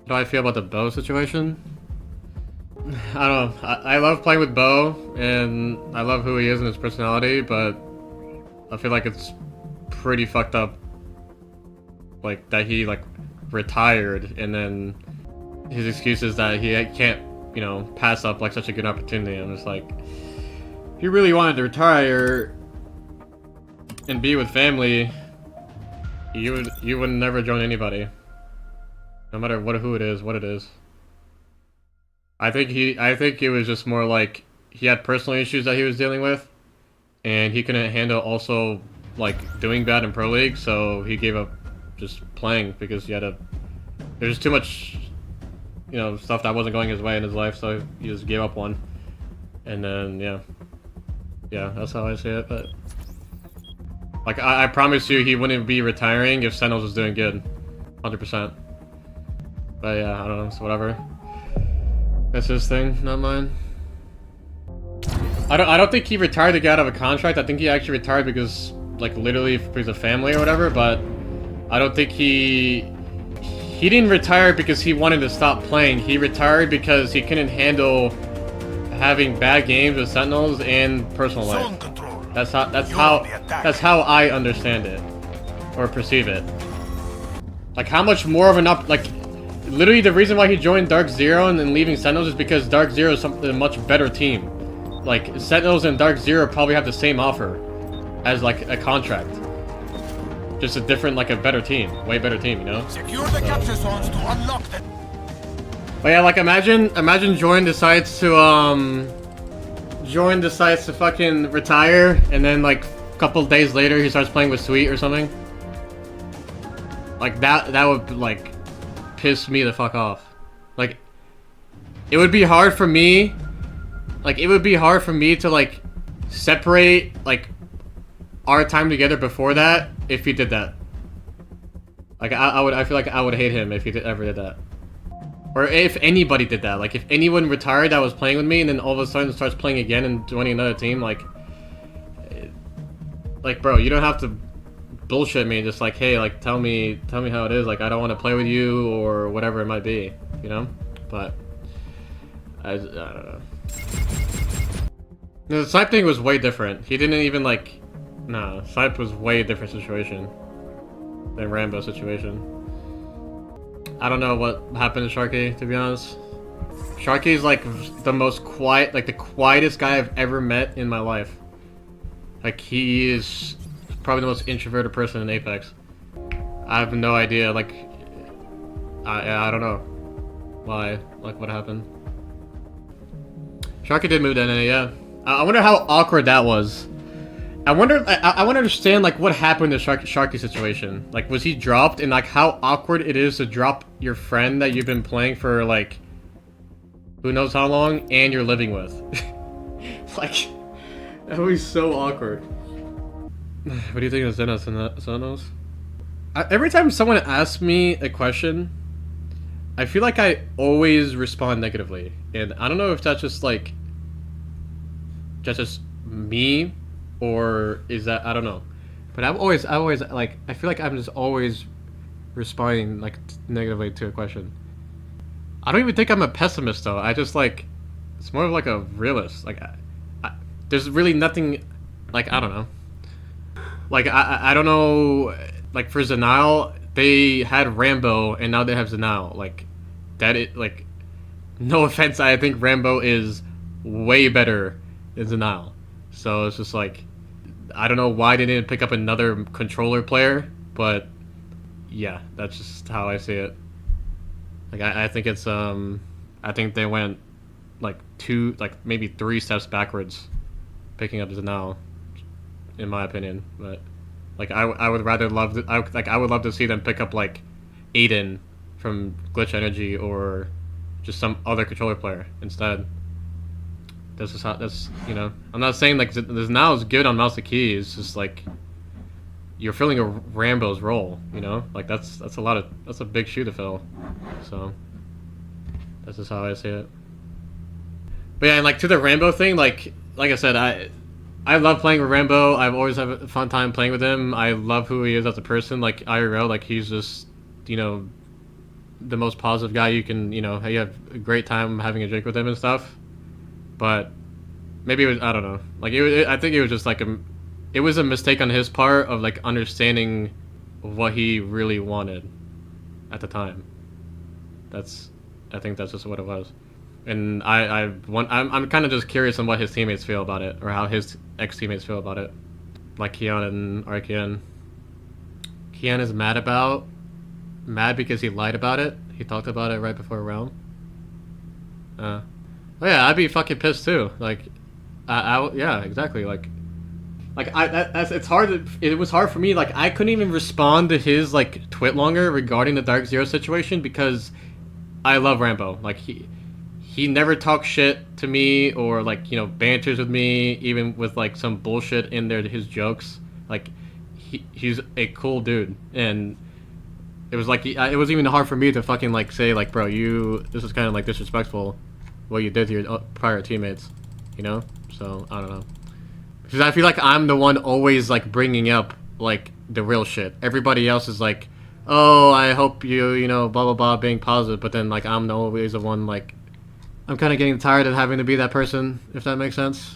do I feel about the Beau situation? I don't know. I love playing with Beau, and I love who he is and his personality, but I feel like it's pretty fucked up, like, that he, like, retired, and then his excuse is that he can't, you know, pass up, like, such a good opportunity. I'm just like, if you really wanted to retire and be with family, you would never join anybody. No matter who it is, what it is. I think it was just more like he had personal issues that he was dealing with, and he couldn't handle also like doing bad in Pro League, so he gave up just playing because there's too much, you know, stuff that wasn't going his way in his life, so he just gave up one. And then yeah, that's how I see it. But like I promise you, he wouldn't be retiring if Sentinels was doing good, 100%. But yeah, I don't know, so whatever. That's his thing, not mine. I don't think he retired to get out of a contract. I think he actually retired because, like, literally because of family or whatever, but I don't think he didn't retire because he wanted to stop playing. He retired because he couldn't handle having bad games with Sentinels and personal life. That's how I understand it or perceive it. Like, how much more of an literally the reason why he joined DarkZero and then leaving Sentinels is because DarkZero is a much better team. Like, Sentinels and DarkZero probably have the same offer as, like, a contract. Just a different, like, a better team. Way better team, you know? Secure the capture zones to unlock them. But yeah, like, imagine Jordan decides to fucking retire, and then, like, a couple days later he starts playing with Sweet or something. Like, that would, like, piss me the fuck off. Like, it would be hard for me to, like, separate, like, our time together before that if he did that. Like, I feel like I would hate him if he ever did that. Or if anybody did that. Like, if anyone retired that was playing with me and then all of a sudden starts playing again and joining another team, like, bro, you don't have to bullshit me, just like, hey, like, tell me how it is, like, I don't want to play with you or whatever it might be, you know? But I don't know. The Snipe thing was way different. He didn't even, like, nah, Snipe was way different situation than RamBeau situation. I don't know what happened to Sharky, to be honest. Sharky's like the most quiet, like the quietest guy I've ever met in my life. Like, he is probably the most introverted person in Apex. I have no idea, like, I don't know why, like, what happened. Sharky did move to NA, yeah. I wonder how awkward that was. I want to understand, like, what happened to Sharky's situation. Like, was he dropped, and, like, how awkward it is to drop your friend that you've been playing for, like, who knows how long, and you're living with. Like, that would be so awkward. What do you think of Xenos? Every time someone asks me a question, I feel like I always respond negatively. And I don't know if that's just, like, just me, or is that, I don't know. But I always, like, I feel like I'm just always responding, like, negatively to a question. I don't even think I'm a pessimist, though. I just, like, it's more of, like, a realist. Like, there's really nothing, like, I don't know. Like, I don't know, like, for Zenile, they had RamBeau, and now they have Zenile. Like, that is, like, no offense, I think RamBeau is way better than Zenile. So it's just, like, I don't know why they didn't pick up another controller player, but yeah, that's just how I see it. Like, I think it's, I think they went, like, maybe 3 steps backwards picking up Zenile, in my opinion. But, like, I would rather love to, I would love to see them pick up, like, Aiden from Glitch Energy or just some other controller player instead. This is how, that's, you know, I'm not saying, like, this now is good on mouse and key. It's just, like, you're filling a RamBeau's role, you know? Like, that's a big shoe to fill. So, that's just how I see it. But yeah, and, like, to the RamBeau thing, like I said, I love playing with RamBeau. I've always had a fun time playing with him. I love who he is as a person. Like, IRL, like, he's just, you know, the most positive guy you can, you know, you have a great time having a drink with him and stuff. But maybe it was, I don't know. Like I think it was just like it was a mistake on his part of like understanding what he really wanted at the time. I think that's just what it was. And I'm kind of just curious on what his teammates feel about it, or how his ex-teammates feel about it. Like Kian and Arkian. Kian is mad because he lied about it. He talked about it right before Realm. Oh yeah, I'd be fucking pissed too. Like, yeah, exactly. It's hard. It was hard for me. Like, I couldn't even respond to his like twit longer regarding the DarkZero situation because I love RamBeau. Like he never talks shit to me or like, you know, banters with me, even with like some bullshit in there to his jokes. Like he's a cool dude, and it was like it was even hard for me to fucking like say like, bro, this is kind of like disrespectful what you did to your prior teammates, you know? So I don't know, because I feel like I'm the one always like bringing up like the real shit. Everybody else is like, oh, I hope you know, blah blah blah, being positive, but then like I'm always the one like, I'm kind of getting tired of having to be that person, if that makes sense.